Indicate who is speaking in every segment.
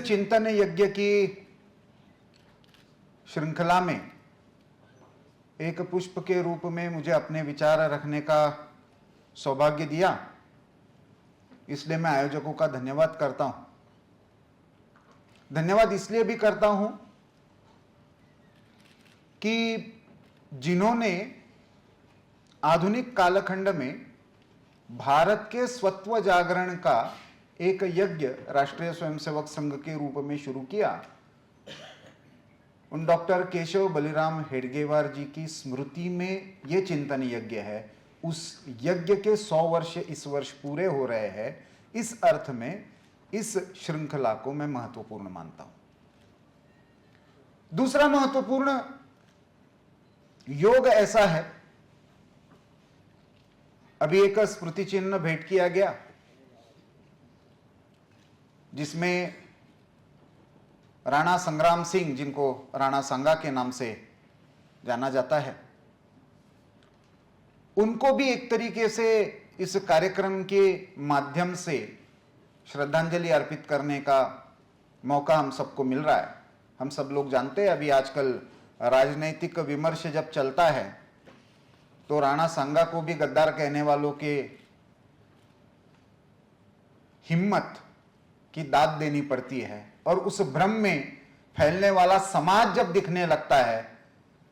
Speaker 1: चिंतन यज्ञ की श्रृंखला में एक पुष्प के रूप में मुझे अपने विचार रखने का सौभाग्य दिया, इसलिए मैं आयोजकों का धन्यवाद करता हूं। धन्यवाद इसलिए भी करता हूं कि जिन्होंने आधुनिक कालखंड में भारत के स्वत्व जागरण का एक यज्ञ राष्ट्रीय स्वयंसेवक संघ के रूप में शुरू किया, उन डॉक्टर केशव बलिराम हेडगेवार जी की स्मृति में यह चिंतन यज्ञ है। उस यज्ञ के 100 वर्ष इस वर्ष पूरे हो रहे हैं। इस अर्थ में इस श्रृंखला को मैं महत्वपूर्ण मानता हूं। दूसरा महत्वपूर्ण योग ऐसा है, अभी एक स्मृति चिन्ह भेंट किया गया जिसमें राणा संग्राम सिंह, जिनको राणा सांगा के नाम से जाना जाता है, उनको भी एक तरीके से इस कार्यक्रम के माध्यम से श्रद्धांजलि अर्पित करने का मौका हम सबको मिल रहा है। हम सब लोग जानते हैं, अभी आजकल राजनीतिक विमर्श जब चलता है तो राणा सांगा को भी गद्दार कहने वालों के हिम्मत की दाद देनी पड़ती है, और उस भ्रम में फैलने वाला समाज जब दिखने लगता है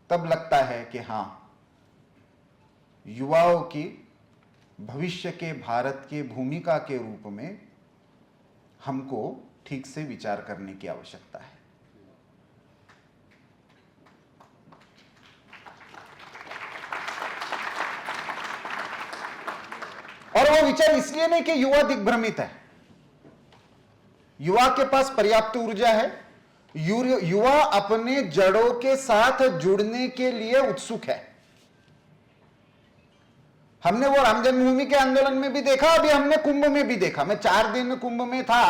Speaker 1: तब लगता है कि हां, युवाओं की भविष्य के भारत के भूमिका के रूप में हमको ठीक से विचार करने की आवश्यकता है। और वो विचार इसलिए नहीं कि युवा दिग्भ्रमित है, युवा के पास पर्याप्त ऊर्जा है, युवा अपने जड़ों के साथ जुड़ने के लिए उत्सुक है। हमने वो राम जन्मभूमि के आंदोलन में भी देखा, अभी हमने कुंभ में भी देखा। मैं 4 दिन कुंभ में था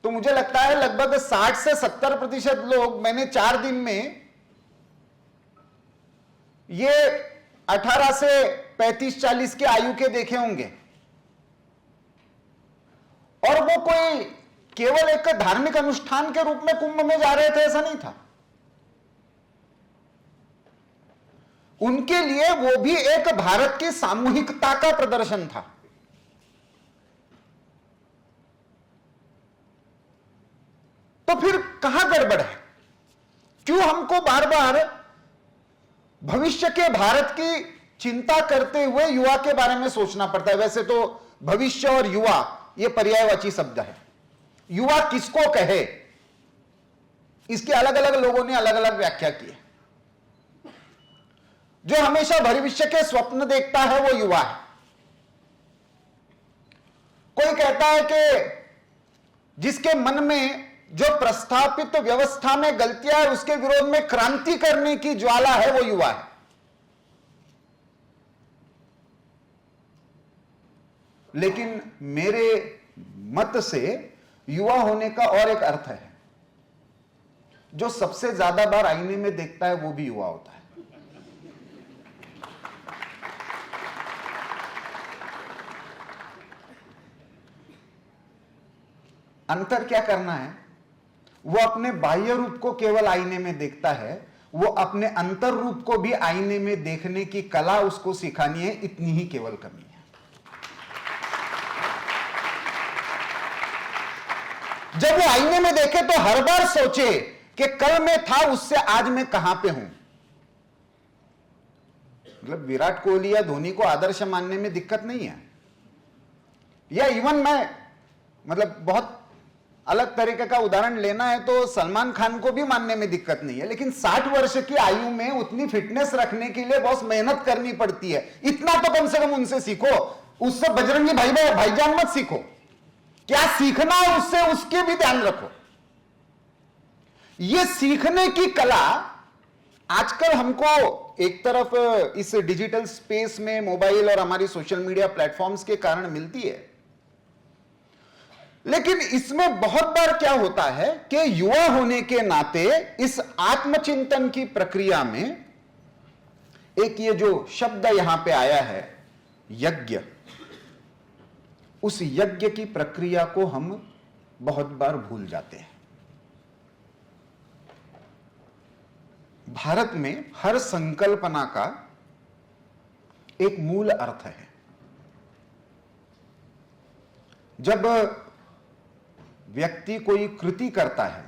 Speaker 1: तो मुझे लगता है लगभग 60 से 70% लोग मैंने 4 दिन में ये 18 से 35-40 के आयु के देखे होंगे। और वो कोई केवल एक धार्मिक अनुष्ठान के रूप में कुंभ में जा रहे थे, ऐसा नहीं था। उनके लिए वो भी एक भारत की सामूहिकता का प्रदर्शन था। तो फिर कहां गड़बड़ है? क्यों हमको बार बार भविष्य के भारत की चिंता करते हुए युवा के बारे में सोचना पड़ता है? वैसे तो भविष्य और युवा ये पर्यायवाची शब्द है। युवा किसको कहे, इसके अलग अलग लोगों ने अलग अलग व्याख्या की है। जो हमेशा भविष्य के स्वप्न देखता है वो युवा है। कोई कहता है कि जिसके मन में जो प्रस्थापित व्यवस्था में गलतियां है उसके विरोध में क्रांति करने की ज्वाला है, वो युवा है। लेकिन मेरे मत से युवा होने का और एक अर्थ है। जो सबसे ज्यादा बार आईने में देखता है वो भी युवा होता है। अंतर क्या करना है? वो अपने बाह्य रूप को केवल आईने में देखता है, वो अपने अंतर रूप को भी आईने में देखने की कला उसको सिखानी है, इतनी ही केवल कमी है। जब वो आईने में देखे तो हर बार सोचे कि कल मैं था उससे आज मैं कहां पे हूं। मतलब विराट कोहली या धोनी को आदर्श मानने में दिक्कत नहीं है, या इवन मैं मतलब बहुत अलग तरीके का उदाहरण लेना है तो सलमान खान को भी मानने में दिक्कत नहीं है। लेकिन 60 वर्ष की आयु में उतनी फिटनेस रखने के लिए बहुत मेहनत करनी पड़ती है। इतना तो कम से कम उनसे सीखो। उससे बजरंगी भाईजान मत सीखो। क्या सीखना है उससे, उसके भी ध्यान रखो। यह सीखने की कला आजकल हमको एक तरफ इस डिजिटल स्पेस में मोबाइल और हमारी सोशल मीडिया प्लेटफॉर्म्स के कारण मिलती है, लेकिन इसमें बहुत बार क्या होता है कि युवा होने के नाते इस आत्मचिंतन की प्रक्रिया में एक ये जो शब्द यहां पे आया है यज्ञ, उस यज्ञ की प्रक्रिया को हम बहुत बार भूल जाते हैं। भारत में हर संकल्पना का एक मूल अर्थ है। जब व्यक्ति कोई कृति करता है,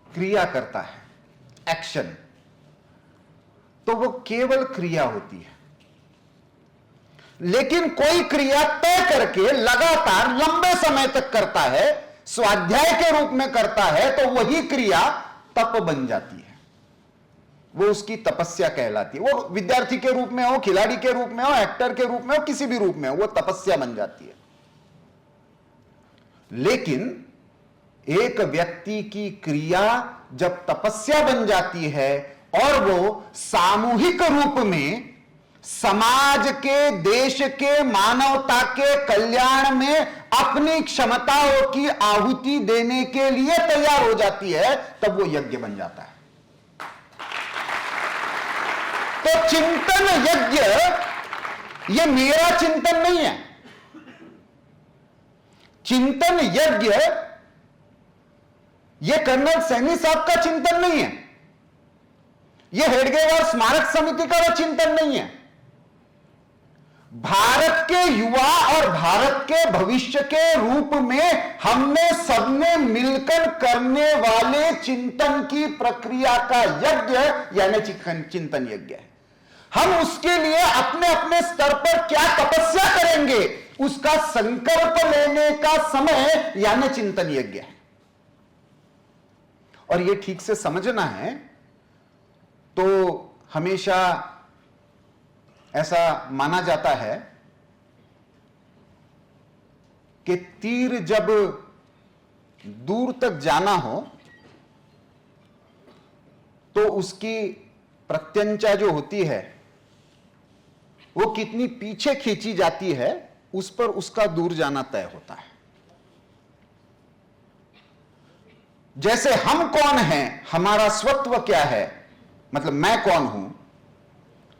Speaker 1: क्रिया करता है, एक्शन, तो वो केवल क्रिया होती है। लेकिन कोई क्रिया तय करके लगातार लंबे समय तक करता है, स्वाध्याय के रूप में करता है, तो वही क्रिया तप बन जाती है। वो उसकी तपस्या कहलाती है। वो विद्यार्थी के रूप में हो, खिलाड़ी के रूप में हो, एक्टर के रूप में हो, किसी भी रूप में हो, वो तपस्या बन जाती है। लेकिन एक व्यक्ति की क्रिया जब तपस्या बन जाती है और वो सामूहिक रूप में समाज के, देश के, मानवता के कल्याण में अपनी क्षमताओं की आहुति देने के लिए तैयार हो जाती है, तब वो यज्ञ बन जाता है। तो चिंतन यज्ञ ये मेरा चिंतन नहीं है। चिंतन यज्ञ ये कर्नल सैनी साहब का चिंतन नहीं है। ये हेडगेवार स्मारक समिति का वो चिंतन नहीं है। भारत के युवा और भारत के भविष्य के रूप में हमने सबने मिलकर करने वाले चिंतन की प्रक्रिया का यज्ञ यानी चिंतन यज्ञ है। हम उसके लिए अपने अपने स्तर पर क्या तपस्या करेंगे, उसका संकल्प लेने का समय यानी चिंतन यज्ञ है। और यह ठीक से समझना है तो हमेशा ऐसा माना जाता है कि तीर जब दूर तक जाना हो तो उसकी प्रत्यंचा जो होती है वो कितनी पीछे खींची जाती है, उस पर उसका दूर जाना तय होता है। जैसे हम कौन हैं, हमारा स्वत्व क्या है, मतलब मैं कौन हूं,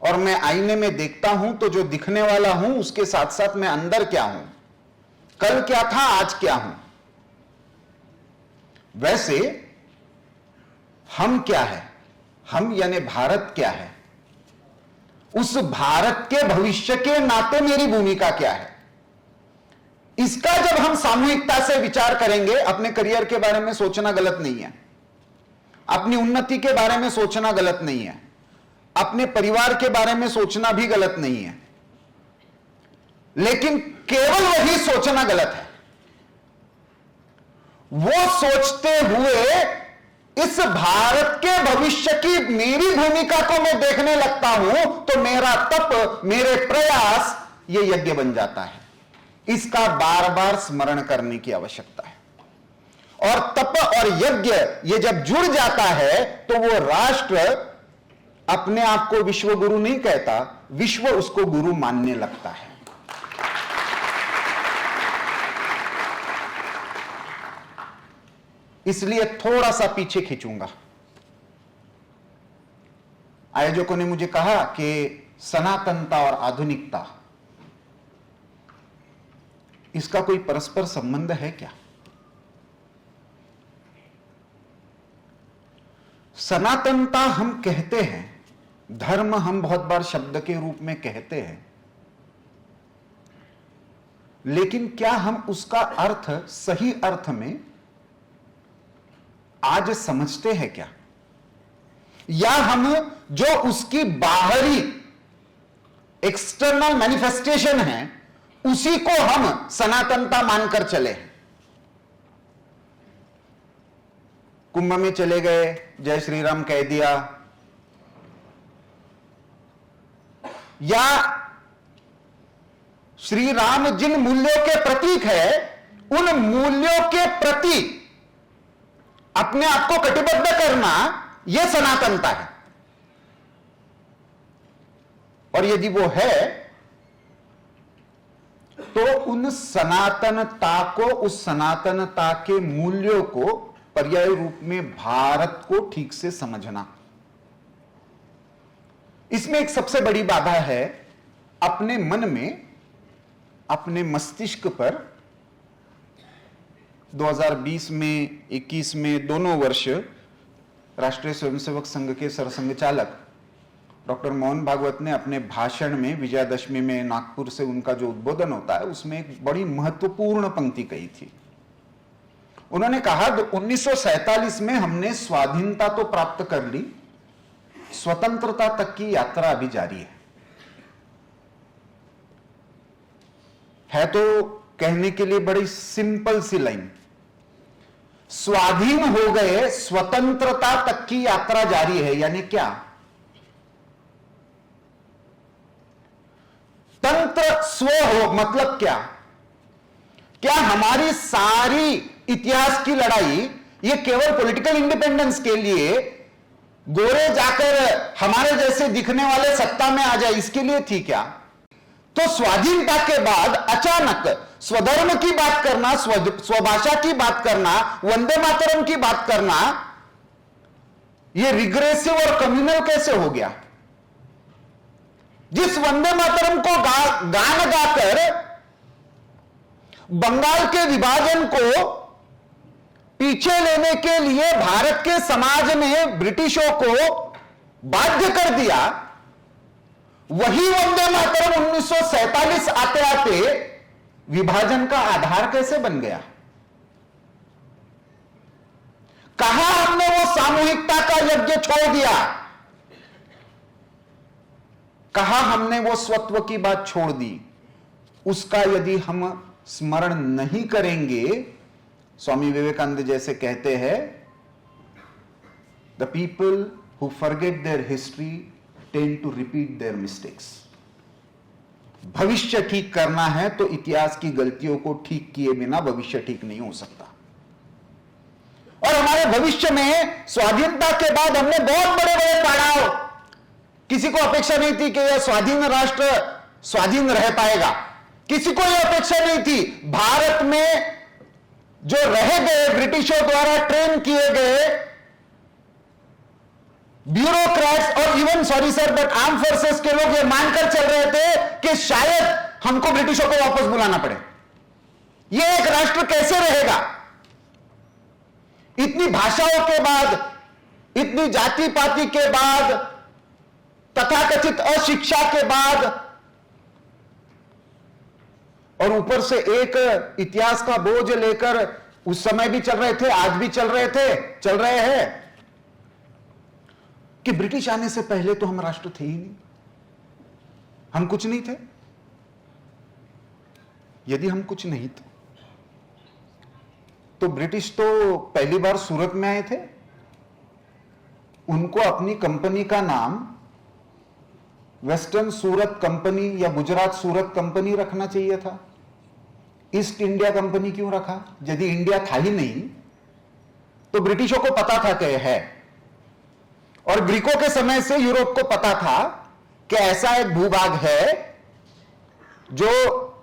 Speaker 1: और मैं आईने में देखता हूं तो जो दिखने वाला हूं उसके साथ साथ मैं अंदर क्या हूं, कल क्या था आज क्या हूं, वैसे हम क्या है, हम यानी भारत क्या है, उस भारत के भविष्य के नाते मेरी भूमिका क्या है, इसका जब हम सामूहिकता से विचार करेंगे। अपने करियर के बारे में सोचना गलत नहीं है, अपनी उन्नति के बारे में सोचना गलत नहीं है, अपने परिवार के बारे में सोचना भी गलत नहीं है, लेकिन केवल वही सोचना गलत है। वो सोचते हुए इस भारत के भविष्य की मेरी भूमिका को मैं देखने लगता हूं तो मेरा तप, मेरे प्रयास ये यज्ञ बन जाता है। इसका बार बार स्मरण करने की आवश्यकता है। और तप और यज्ञ ये जब जुड़ जाता है तो वो राष्ट्र अपने आप को विश्व गुरु नहीं कहता, विश्व उसको गुरु मानने लगता है। इसलिए थोड़ा सा पीछे खींचूंगा। आयोजकों ने मुझे कहा कि सनातनता और आधुनिकता, इसका कोई परस्पर संबंध है क्या? सनातनता हम कहते हैं, धर्म हम बहुत बार शब्द के रूप में कहते हैं, लेकिन क्या हम उसका अर्थ सही अर्थ में आज समझते हैं क्या? या हम जो उसकी बाहरी एक्सटर्नल मैनिफेस्टेशन है उसी को हम सनातनता मानकर चले। कुंभ में चले गए, जय श्री राम कह दिया, या श्री राम जिन मूल्यों के प्रतीक है उन मूल्यों के प्रति अपने आप को कटिबद्ध करना, यह सनातनता है। और यदि वो है तो उन सनातनता को, उस सनातनता के मूल्यों को पर्याय रूप में भारत को ठीक से समझना। इसमें एक सबसे बड़ी बाधा है अपने मन में, अपने मस्तिष्क पर 2020 में 21 में दोनों वर्ष राष्ट्रीय स्वयंसेवक संघ के सरसंघ चालक डॉक्टर मोहन भागवत ने अपने भाषण में विजयादशमी में नागपुर से उनका जो उद्बोधन होता है उसमें एक बड़ी महत्वपूर्ण पंक्ति कही थी। उन्होंने कहा 1947 में हमने स्वाधीनता तो प्राप्त कर ली, स्वतंत्रता तक की यात्रा अभी जारी है तो कहने के लिए बड़ी सिंपल सी लाइन, स्वाधीन हो गए, स्वतंत्रता तक की यात्रा जारी है। यानी क्या? तंत्र स्व हो मतलब क्या हमारी सारी इतिहास की लड़ाई ये केवल पॉलिटिकल इंडिपेंडेंस के लिए, गोरे जाकर हमारे जैसे दिखने वाले सत्ता में आ जाए इसके लिए थी क्या? तो स्वाधीनता के बाद अचानक स्वधर्म की बात करना, स्वभाषा की बात करना, वंदे मातरम की बात करना, यह रिग्रेसिव और कम्युनल कैसे हो गया? जिस वंदे मातरम को गान गाकर बंगाल के विभाजन को पीछे लेने के लिए भारत के समाज ने ब्रिटिशों को बाध्य कर दिया, वही वंदे मातरम 1947 आते आते विभाजन का आधार कैसे बन गया? कहां हमने वो सामूहिकता का यज्ञ छोड़ दिया? कहां हमने वो स्वत्व की बात छोड़ दी? उसका यदि हम स्मरण नहीं करेंगे, स्वामी विवेकानंद जैसे कहते हैं, the people who forget their history tend to repeat their mistakes. भविष्य ठीक करना है तो इतिहास की गलतियों को ठीक किए बिना भविष्य ठीक नहीं हो सकता। और हमारे भविष्य में स्वाधीनता के बाद हमने बहुत बड़े बड़े पड़ाव, किसी को अपेक्षा नहीं थी कि यह स्वाधीन राष्ट्र स्वाधीन रह पाएगा, किसी को यह अपेक्षा नहीं थी। भारत में जो रह गए ब्रिटिशों द्वारा ट्रेन किए गए ब्यूरोक्रेट्स और even sorry sir but arm forces के लोग ये मानकर चल रहे थे कि शायद हमको ब्रिटिशों को वापस बुलाना पड़े। ये एक राष्ट्र कैसे रहेगा? इतनी भाषाओं के बाद, इतनी जाति पाति के बाद, तथाकथित अशिक्षा के बाद, और ऊपर से एक इतिहास का बोझ लेकर उस समय भी चल रहे थे, आज भी चल रहे हैं कि ब्रिटिश आने से पहले तो हम राष्ट्र थे ही नहीं, हम कुछ नहीं थे। यदि हम कुछ नहीं थे तो ब्रिटिश तो पहली बार सूरत में आए थे, उनको अपनी कंपनी का नाम वेस्टर्न सूरत कंपनी या गुजरात सूरत कंपनी रखना चाहिए था। ईस्ट इंडिया कंपनी क्यों रखा? यदि इंडिया था ही नहीं तो ब्रिटिशों को पता था कि है, और ग्रीकों के समय से यूरोप को पता था कि ऐसा एक भूभाग है जो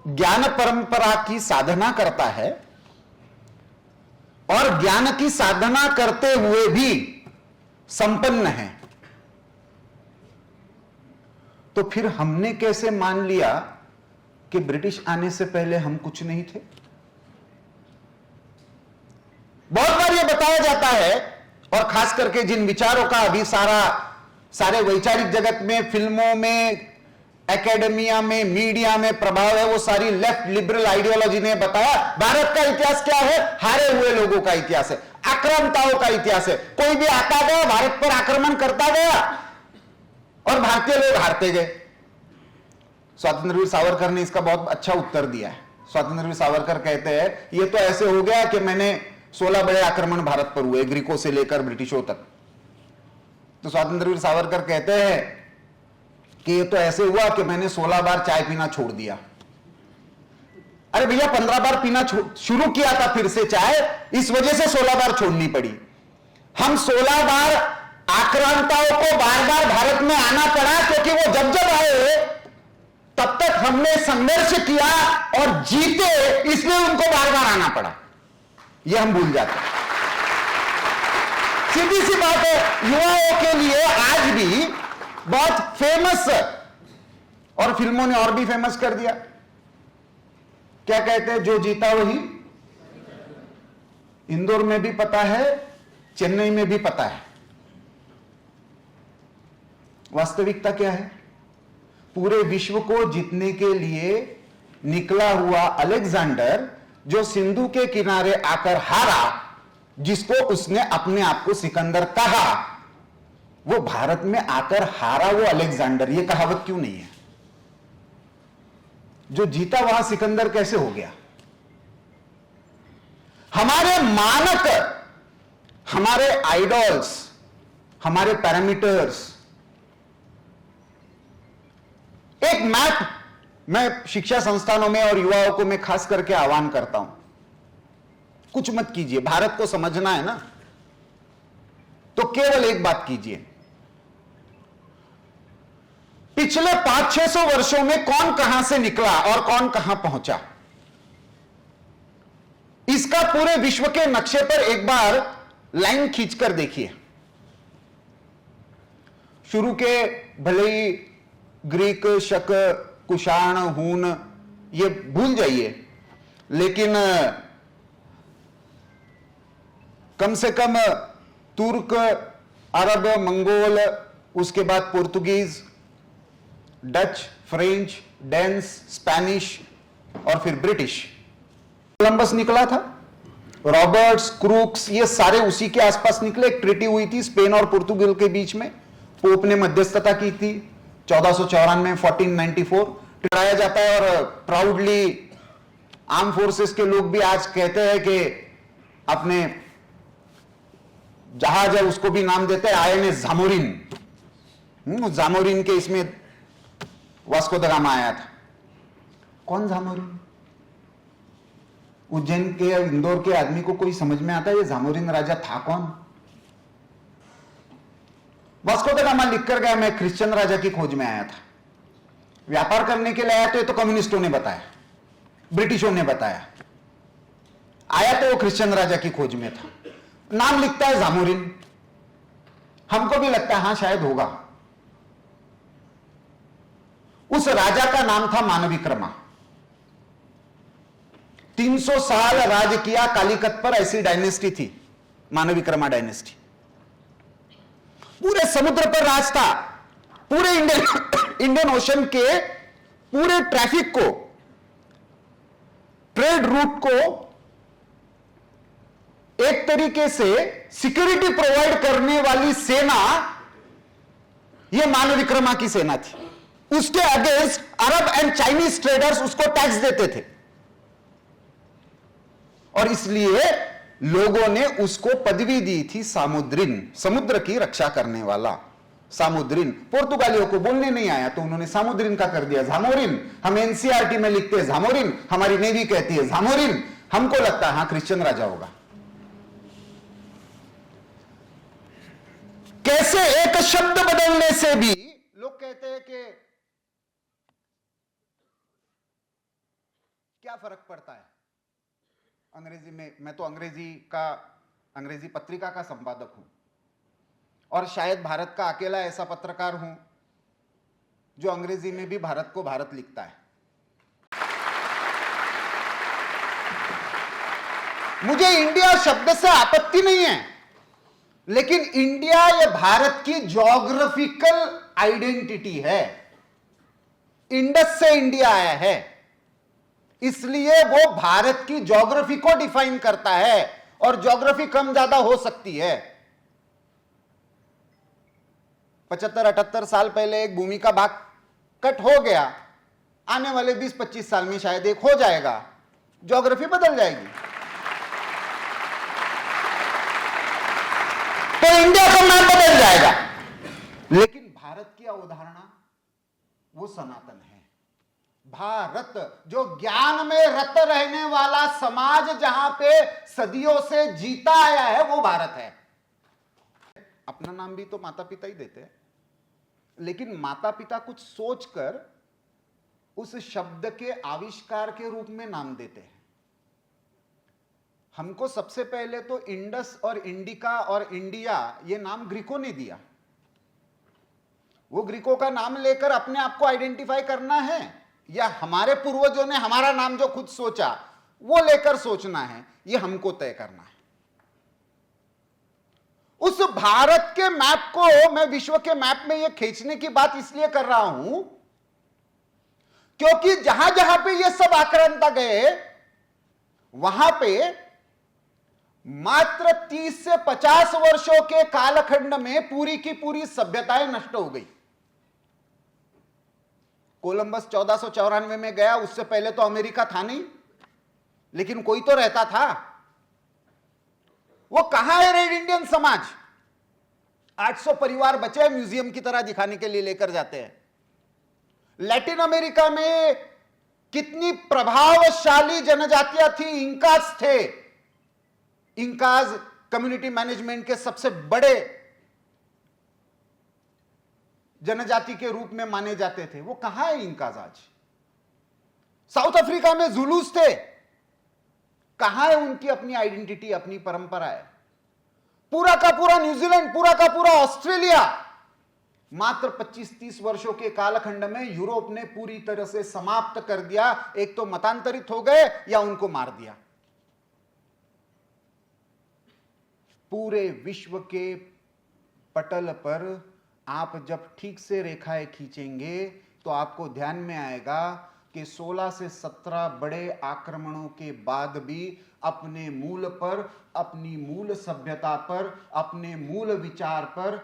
Speaker 1: ज्ञान परंपरा की साधना करता है और ज्ञान की साधना करते हुए भी संपन्न है। तो फिर हमने कैसे मान लिया कि ब्रिटिश आने से पहले हम कुछ नहीं थे? बहुत बार यह बताया जाता है, और खास करके जिन विचारों का अभी सारे वैचारिक जगत में, फिल्मों में, एकेडमिया में, मीडिया में प्रभाव है, वो सारी लेफ्ट लिबरल आइडियोलॉजी ने बताया भारत का इतिहास क्या है? हारे हुए लोगों का इतिहास है, आक्रांताओं का इतिहास है। कोई भी आता गया, भारत पर आक्रमण करता गया और भारतीय लोग हारते गए। स्वतंत्रवीर सावरकर ने इसका बहुत अच्छा उत्तर दिया है। स्वतंत्रवीर सावरकर कहते हैं ये तो ऐसे हो गया कि मैंने 16 बड़े आक्रमण भारत पर हुए, ग्रीकों से लेकर ब्रिटिशों तक। तो स्वतंत्रवीर सावरकर कहते हैं कि ये तो ऐसे हुआ कि मैंने 16 बार चाय पीना छोड़ दिया। अरे भैया 15 बार पीना शुरू किया था फिर से चाय, इस वजह से 16 बार छोड़नी पड़ी। हम 16 बार आक्रांताओं को बार बार भारत में आना पड़ा क्योंकि वो जब जब आए तब तक हमने संघर्ष किया और जीते, इसलिए उनको बार बार आना पड़ा। यह हम भूल जाते हैं। सीधी सी बात है, युवाओं के लिए आज भी बहुत फेमस, और फिल्मों ने और भी फेमस कर दिया, क्या कहते हैं, जो जीता वही इंदौर में भी पता है, चेन्नई में भी पता है। वास्तविकता क्या है? पूरे विश्व को जीतने के लिए निकला हुआ अलेक्जेंडर, जो सिंधु के किनारे आकर हारा, जिसको उसने अपने आप को सिकंदर कहा, वो भारत में आकर हारा वो अलेक्जेंडर। ये कहावत क्यों नहीं है? जो जीता वहां सिकंदर कैसे हो गया? हमारे मानक, हमारे आइडॉल्स, हमारे पैरामीटर्स, एक मैप मैं शिक्षा संस्थानों में और युवाओं को मैं खास करके आह्वान करता हूं, कुछ मत कीजिए। भारत को समझना है ना, तो केवल एक बात कीजिए। पिछले 500-600 वर्षों में कौन कहां से निकला और कौन कहां पहुंचा, इसका पूरे विश्व के नक्शे पर एक बार लाइन खींचकर देखिए। शुरू के भले ही ग्रीक, शक, कुषाण, हून, ये भूल जाइए, लेकिन कम से कम तुर्क, अरब, मंगोल, उसके बाद पुर्तगीज, डच, फ्रेंच, डेन्स, स्पेनिश और फिर ब्रिटिश। कोलंबस निकला था, रॉबर्ट्स, क्रूक्स, ये सारे उसी के आसपास निकले। एक ट्रीटी हुई थी स्पेन और पुर्तगाल के बीच में, पोप ने मध्यस्थता की थी 1494, 1494 कराया जाता है। और प्राउडली आर्म फोर्सेस के लोग भी आज कहते हैं कि अपने जहाज है उसको भी नाम देते हैं आईएनएस जामोरिन। जामोरिन के इसमें वास्को द गामा आया था। कौन जामोरिन? उज्जैन के या इंदौर के आदमी को कोई समझ में आता है ये जामोरिन राजा था कौन? वास्को द गामा लिखकर गया मैं क्रिश्चियन राजा की खोज में आया था, व्यापार करने के लिए आया। तो ये तो कम्युनिस्टों ने बताया, ब्रिटिशों ने बताया। आया तो वो क्रिश्चियन राजा की खोज में था। नाम लिखता है जामोरिन, हमको भी लगता है हां शायद होगा। उस राजा का नाम था मानविक्रमा। 300 साल राज किया कालिकत पर, ऐसी डायनेस्टी थी मानविक्रमा डायनेस्टी। पूरे समुद्र पर राज था, पूरे इंडियन ओशन के पूरे ट्रैफिक को, ट्रेड रूट को एक तरीके से सिक्योरिटी प्रोवाइड करने वाली सेना यह मानविक्रमा की सेना थी। उसके against Arab and Chinese traders उसको टैक्स देते थे और इसलिए लोगों ने उसको पदवी दी थी सामुद्रिन, समुद्र की रक्षा करने वाला। सामुद्रिन पुर्तगालियों को बोलने नहीं आया तो उन्होंने सामुद्रिन का कर दिया जामोरिन। हम एनसीईआरटी में लिखते हैं जामोरिन, हमारी नेवी कहती है जामोरिन। हमको लगता है हां क्रिश्चियन राजा होगा। कैसे एक शब्द बदलने से भी लोग कहते हैं कि क्या फर्क पड़ता है। अंग्रेजी में, मैं तो अंग्रेजी पत्रिका का संपादक हूं और शायद भारत का अकेला ऐसा पत्रकार हूं जो अंग्रेजी में भी भारत को भारत लिखता है। मुझे इंडिया शब्द से आपत्ति नहीं है, लेकिन इंडिया ये भारत की ज्योग्राफिकल आइडेंटिटी है। इंडस से इंडिया आया है, इसलिए वो भारत की ज्योग्राफी को डिफाइन करता है और ज्योग्राफी कम ज्यादा हो सकती है। 75-78 साल पहले एक भूमि का भाग कट हो गया, आने वाले 20-25 साल में शायद एक हो जाएगा, ज्योग्राफी बदल जाएगी। तो इंडिया का नाम बदल जाएगा, लेकिन भारत की अवधारणा वो सनातन है। भारत जो ज्ञान में रत रहने वाला समाज, जहां पे सदियों से जीता आया है, वो भारत है। अपना नाम भी तो माता पिता ही देते हैं, लेकिन माता पिता कुछ सोचकर उस शब्द के आविष्कार के रूप में नाम देते हैं। हमको सबसे पहले तो इंडस और इंडिका और इंडिया ये नाम ग्रीकों ने दिया। वो ग्रीकों का नाम लेकर अपने आप को आइडेंटिफाई करना है, या हमारे पूर्वजों ने हमारा नाम जो खुद सोचा वो लेकर सोचना है, ये हमको तय करना है। उस भारत के मैप को मैं विश्व के मैप में यह खींचने की बात इसलिए कर रहा हूं क्योंकि जहां जहां पे ये सब आक्रांता गए वहां पे मात्र 30 से 50 वर्षों के कालखंड में पूरी की पूरी सभ्यताएं नष्ट हो गई। कोलंबस 1494 में गया, उससे पहले तो अमेरिका था नहीं, लेकिन कोई तो रहता था। वो कहां है रेड इंडियन समाज? 800 परिवार बचे हैं, म्यूजियम की तरह दिखाने के लिए लेकर जाते हैं। लैटिन अमेरिका में कितनी प्रभावशाली जनजातियां थी, इंकास थे। इंकाज कम्युनिटी मैनेजमेंट के सबसे बड़े जनजाति के रूप में माने जाते थे। वो कहां है इंकाज आज? साउथ अफ्रीका में जुलूस थे, कहां है उनकी अपनी आइडेंटिटी, अपनी परंपरा है? पूरा का पूरा न्यूजीलैंड, पूरा का पूरा ऑस्ट्रेलिया मात्र 25-30 वर्षों के कालखंड में यूरोप ने पूरी तरह से समाप्त कर दिया। एक तो मतांतरित हो गए या उनको मार दिया। पूरे विश्व के पटल पर आप जब ठीक से रेखाएं खींचेंगे तो आपको ध्यान में आएगा कि 16 से 17 बड़े आक्रमणों के बाद भी अपने मूल पर, अपनी मूल सभ्यता पर, अपने मूल विचार पर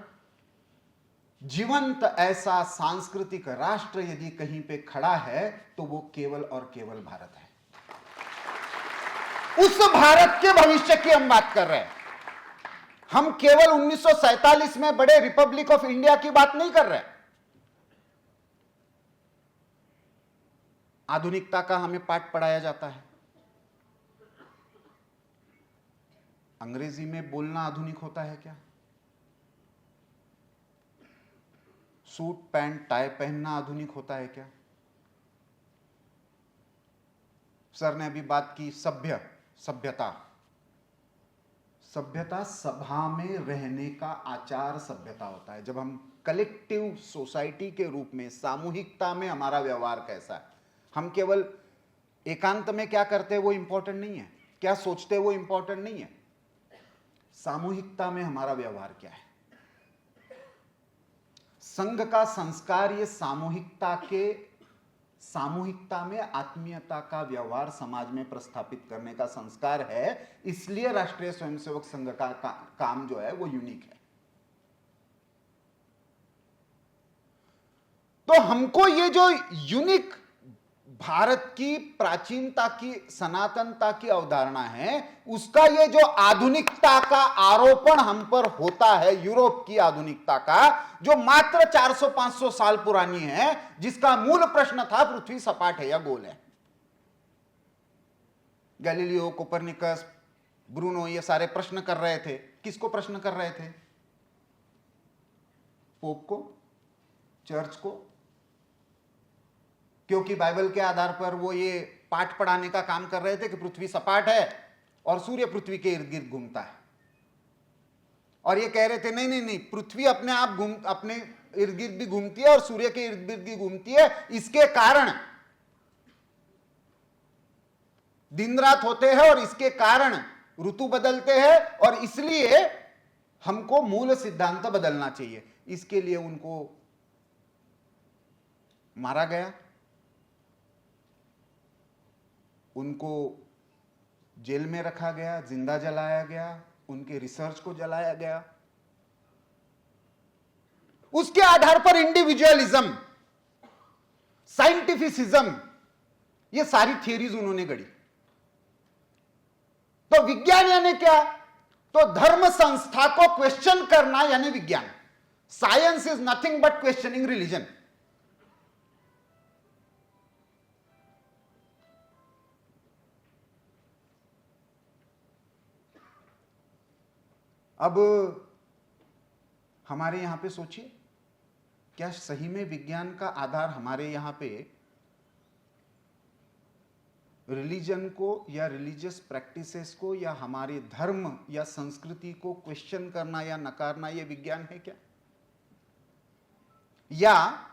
Speaker 1: जीवंत ऐसा सांस्कृतिक राष्ट्र यदि कहीं पे खड़ा है तो वो केवल और केवल भारत है। उस भारत के भविष्य की हम बात कर रहे हैं। हम केवल 1947 में बड़े रिपब्लिक ऑफ इंडिया की बात नहीं कर रहे। आधुनिकता का हमें पाठ पढ़ाया जाता है। अंग्रेजी में बोलना आधुनिक होता है क्या? सूट पैंट टाई पहनना आधुनिक होता है क्या? सर ने अभी बात की सभ्यता सभा में रहने का आचार सभ्यता होता है। जब हम कलेक्टिव सोसाइटी के रूप में, सामूहिकता में हमारा व्यवहार कैसा है, हम केवल एकांत में क्या करते हैं वो इंपॉर्टेंट नहीं है, क्या सोचते हैं वो इंपॉर्टेंट नहीं है, सामूहिकता में हमारा व्यवहार क्या है। संघ का संस्कार ये सामूहिकता में आत्मीयता का व्यवहार समाज में प्रस्थापित करने का संस्कार है। इसलिए राष्ट्रीय स्वयंसेवक संघ का काम जो है वो यूनिक है। तो हमको ये जो यूनिक भारत की प्राचीनता की, सनातनता की अवधारणा है, उसका ये जो आधुनिकता का आरोपण हम पर होता है, यूरोप की आधुनिकता का, जो मात्र 400-500 साल पुरानी है, जिसका मूल प्रश्न था पृथ्वी सपाट है या गोल है। गैलीलियो, कोपरनिकस, ब्रूनो ये सारे प्रश्न कर रहे थे। किसको प्रश्न कर रहे थे? पोप को, चर्च को, क्योंकि बाइबल के आधार पर वो ये पाठ पढ़ाने का काम कर रहे थे कि पृथ्वी सपाट है और सूर्य पृथ्वी के इर्द गिर्द घूमता है। और ये कह रहे थे नहीं नहीं नहीं, पृथ्वी अपने आप अपने इर्द गिर्द भी घूमती है और सूर्य के इर्द गिर्द भी घूमती है। इसके कारण दिन रात होते हैं और इसके कारण ऋतु बदलते हैं और इसलिए हमको मूल सिद्धांत बदलना चाहिए। इसके लिए उनको मारा गया, उनको जेल में रखा गया, जिंदा जलाया गया, उनके रिसर्च को जलाया गया। उसके आधार पर इंडिविजुअलिज्म, साइंटिफिसिज्म, ये सारी थियरीज उन्होंने गढ़ी। तो विज्ञान यानी क्या? तो धर्म संस्था को क्वेश्चन करना यानी विज्ञान। Science is nothing but questioning religion. अब हमारे यहां पे सोचिए, क्या सही में विज्ञान का आधार हमारे यहां पे रिलीजन को या रिलीजियस प्रैक्टिसेस को या हमारे धर्म या संस्कृति को क्वेश्चन करना या नकारना ये विज्ञान है क्या? या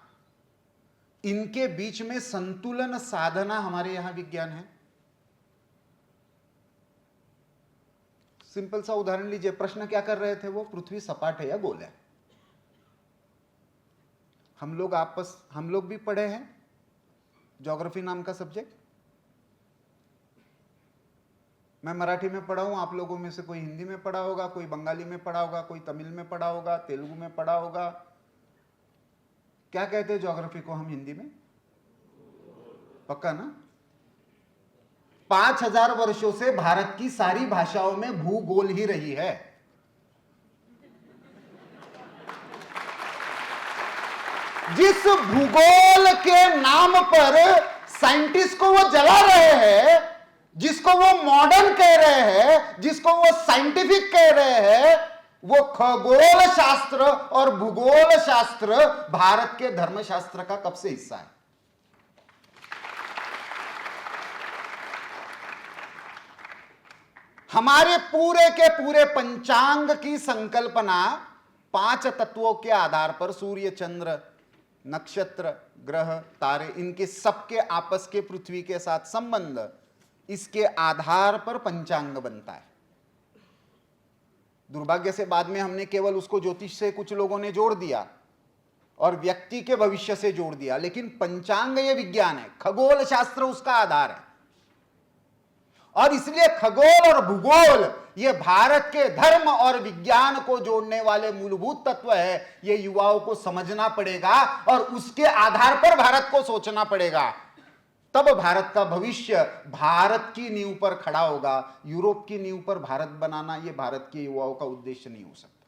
Speaker 1: इनके बीच में संतुलन साधना हमारे यहां विज्ञान है? सिंपल सा उदाहरण लीजिए, प्रश्न क्या कर रहे थे वो, पृथ्वी सपाट है या गोल है? हम लोग भी पढ़े हैं ज्योग्राफी नाम का सब्जेक्ट। मैं मराठी में पढ़ा हूं, आप लोगों में से कोई हिंदी में पढ़ा होगा, कोई बंगाली में पढ़ा होगा, कोई तमिल में पढ़ा होगा, तेलुगु में पढ़ा होगा। क्या कहते हैं ज्योग्राफी को हम हिंदी में? पक्का ना? 5000 वर्षों से भारत की सारी भाषाओं में भूगोल ही रही है। जिस भूगोल के नाम पर साइंटिस्ट को वो जला रहे हैं, जिसको वो मॉडर्न कह रहे हैं, जिसको वो साइंटिफिक कह रहे हैं, वो खगोल शास्त्र और भूगोल शास्त्र भारत के धर्मशास्त्र का कब से हिस्सा है? हमारे पूरे के पूरे पंचांग की संकल्पना 5 तत्वों के आधार पर, सूर्य, चंद्र, नक्षत्र, ग्रह, तारे, इनके सबके आपस के पृथ्वी के साथ संबंध, इसके आधार पर पंचांग बनता है। दुर्भाग्य से बाद में हमने केवल उसको ज्योतिष से कुछ लोगों ने जोड़ दिया और व्यक्ति के भविष्य से जोड़ दिया, लेकिन पंचांग ये विज्ञान है, खगोल शास्त्र उसका आधार है। और इसलिए खगोल और भूगोल ये भारत के धर्म और विज्ञान को जोड़ने वाले मूलभूत तत्व है। ये युवाओं को समझना पड़ेगा और उसके आधार पर भारत को सोचना पड़ेगा, तब भारत का भविष्य भारत की नींव पर खड़ा होगा। यूरोप की नींव पर भारत बनाना ये भारत के युवाओं का उद्देश्य नहीं हो सकता।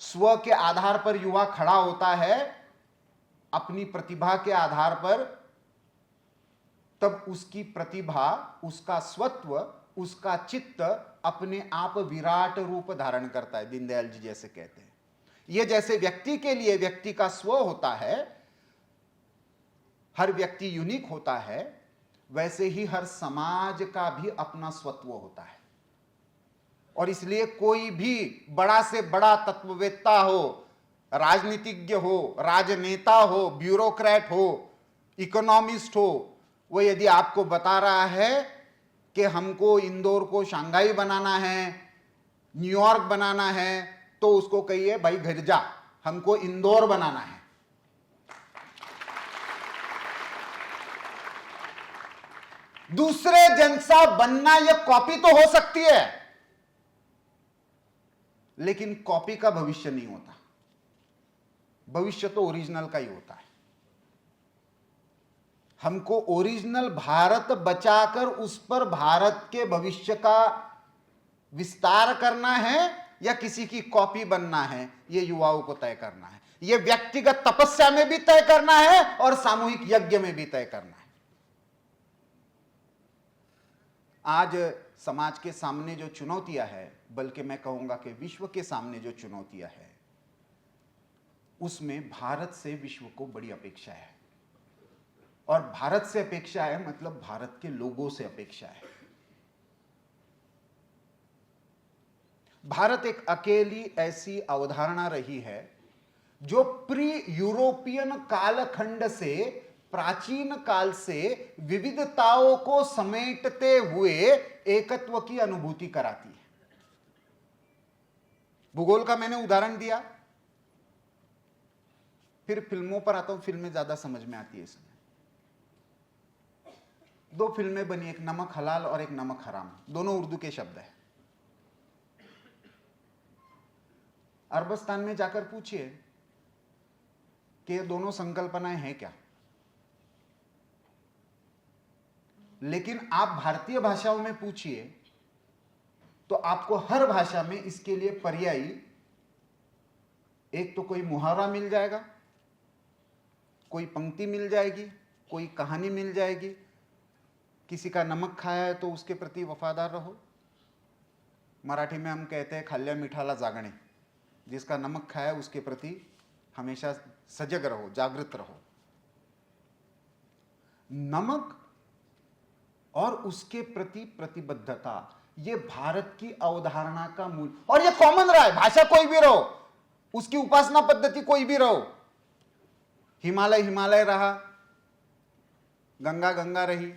Speaker 1: स्व के आधार पर युवा खड़ा होता है, अपनी प्रतिभा के आधार पर, तब उसकी प्रतिभा, उसका स्वत्व, उसका चित्त अपने आप विराट रूप धारण करता है। दीनदयाल जी जैसे कहते हैं, यह जैसे व्यक्ति के लिए व्यक्ति का स्व होता है, हर व्यक्ति यूनिक होता है, वैसे ही हर समाज का भी अपना स्वत्व होता है। और इसलिए कोई भी बड़ा से बड़ा तत्ववेत्ता हो, राजनीतिज्ञ हो, राजनेता हो, ब्यूरोक्रेट हो, इकोनॉमिस्ट हो, वो यदि आपको बता रहा है कि हमको इंदौर को शंघाई बनाना है, न्यूयॉर्क बनाना है, तो उसको कहिए भाई घर जा, हमको इंदौर बनाना है। दूसरे जैसा बनना यह कॉपी तो हो सकती है, लेकिन कॉपी का भविष्य नहीं होता। भविष्य तो ओरिजिनल का ही होता है। हमको ओरिजिनल भारत बचाकर उस पर भारत के भविष्य का विस्तार करना है या किसी की कॉपी बनना है, यह युवाओं को तय करना है। यह व्यक्तिगत तपस्या में भी तय करना है और सामूहिक यज्ञ में भी तय करना है। आज समाज के सामने जो चुनौतियां हैं, बल्कि मैं कहूंगा कि विश्व के सामने जो चुनौतियां हैं, उसमें भारत से विश्व को बड़ी अपेक्षा है। और भारत से अपेक्षा है मतलब भारत के लोगों से अपेक्षा है। भारत एक अकेली ऐसी अवधारणा रही है जो प्री यूरोपियन कालखंड से, प्राचीन काल से विविधताओं को समेटते हुए एकत्व की अनुभूति कराती है। भूगोल का मैंने उदाहरण दिया, फिर फिल्मों पर आता हूं। फिल्में ज्यादा समझ में आती है इसमें। 2 फिल्में बनी, एक नमक हलाल और एक नमक हराम, दोनों उर्दू के शब्द हैं। अरबस्तान में जाकर पूछिए कि ये दोनों संकल्पनाएं हैं क्या, लेकिन आप भारतीय भाषाओं में पूछिए तो आपको हर भाषा में इसके लिए पर्यायी एक तो कोई मुहावरा मिल जाएगा, कोई पंक्ति मिल जाएगी, कोई कहानी मिल जाएगी। किसी का नमक खाया है तो उसके प्रति वफादार रहो। मराठी में हम कहते हैं खाल्ल्या मिठाला जागणे, जिसका नमक खाया उसके प्रति हमेशा सजग रहो, जागृत रहो। नमक और उसके प्रति प्रतिबद्धता, यह भारत की अवधारणा का मूल, और यह कॉमन रहा है। भाषा कोई भी रहो, उसकी उपासना पद्धति कोई भी रहो, हिमालय हिमालय रहा, गंगा गंगा रही,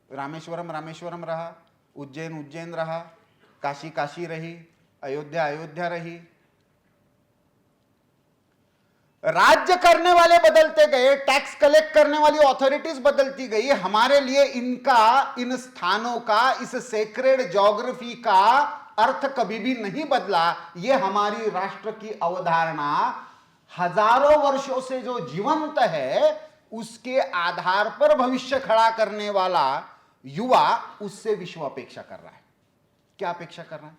Speaker 1: रामेश्वरम रामेश्वरम रहा, उज्जैन उज्जैन रहा, काशी काशी रही, अयोध्या अयोध्या रही। राज्य करने वाले बदलते गए, टैक्स कलेक्ट करने वाली अथॉरिटीज बदलती गई, हमारे लिए इनका, इन स्थानों का, इस सेक्रेड ज्योग्राफी का अर्थ कभी भी नहीं बदला। यह हमारी राष्ट्र की अवधारणा हजारों वर्षों से जो जीवंत है, उसके आधार पर भविष्य खड़ा करने वाला युवा उससे विश्व अपेक्षा कर रहा है। क्या अपेक्षा कर रहा है,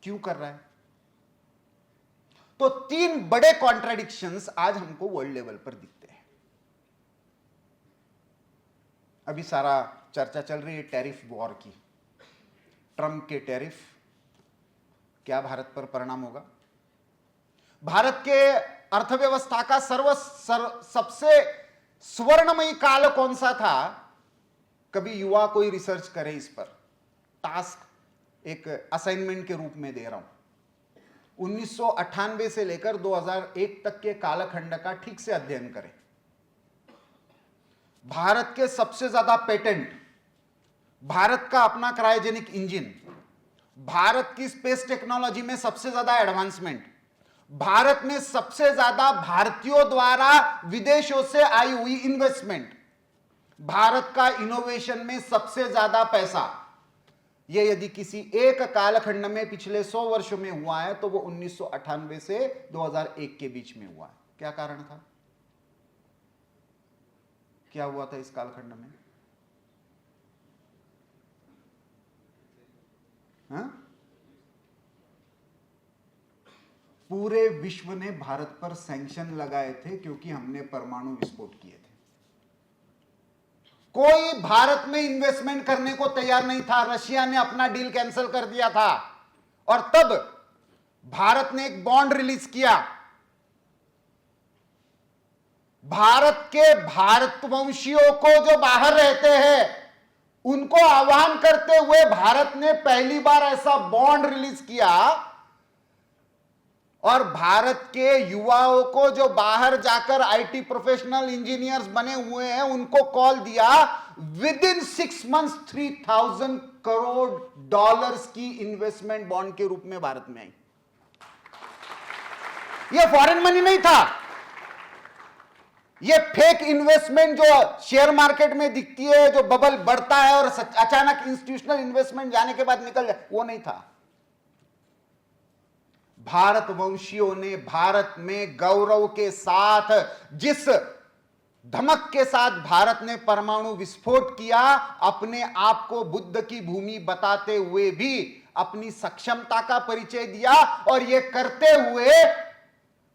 Speaker 1: क्यों कर रहा है? तो तीन बड़े कॉन्ट्राडिक्शंस आज हमको वर्ल्ड लेवल पर दिखते हैं। अभी सारा चर्चा चल रही है टैरिफ वॉर की। ट्रंप के टैरिफ क्या भारत पर परिणाम होगा? भारत के अर्थव्यवस्था का सबसे स्वर्णमयी काल कौन सा था? कभी युवा कोई रिसर्च करे इस पर, टास्क एक असाइनमेंट के रूप में दे रहा हूं। 1998 से लेकर 2001 तक के कालखंड का ठीक से अध्ययन करें। भारत के सबसे ज्यादा पेटेंट, भारत का अपना क्रायोजेनिक इंजन, भारत की स्पेस टेक्नोलॉजी में सबसे ज्यादा एडवांसमेंट, भारत में सबसे ज्यादा भारतीयों द्वारा विदेशों से आई हुई इन्वेस्टमेंट, भारत का इनोवेशन में सबसे ज्यादा पैसा, यह यदि किसी एक कालखंड में पिछले 100 वर्षों में हुआ है तो वो 1998 से 2001 के बीच में हुआ है। क्या कारण था? क्या हुआ था इस कालखंड में? हाँ? पूरे विश्व ने भारत पर सैंक्शन लगाए थे क्योंकि हमने परमाणु विस्फोट किए थे। कोई भारत में इन्वेस्टमेंट करने को तैयार नहीं था। रशिया ने अपना डील कैंसिल कर दिया था और तब भारत ने एक बॉन्ड रिलीज किया। भारत के भारतवंशियों को जो बाहर रहते हैं उनको आह्वान करते हुए भारत ने पहली बार ऐसा बॉन्ड रिलीज किया और भारत के युवाओं को जो बाहर जाकर आईटी प्रोफेशनल इंजीनियर्स बने हुए हैं उनको कॉल दिया। With in 6 months 3000 crore dollars की इन्वेस्टमेंट बॉन्ड के रूप में भारत में आई। यह फॉरेन मनी नहीं था, यह फेक इन्वेस्टमेंट जो शेयर मार्केट में दिखती है, जो बबल बढ़ता है और अचानक इंस्टीट्यूशनल इन्वेस्टमेंट जाने के बाद निकल जाए, वो नहीं था। भारतवंशियों ने भारत में गौरव के साथ, जिस धमक के साथ भारत ने परमाणु विस्फोट किया, अपने आप को बुद्ध की भूमि बताते हुए भी अपनी सक्षमता का परिचय दिया और यह करते हुए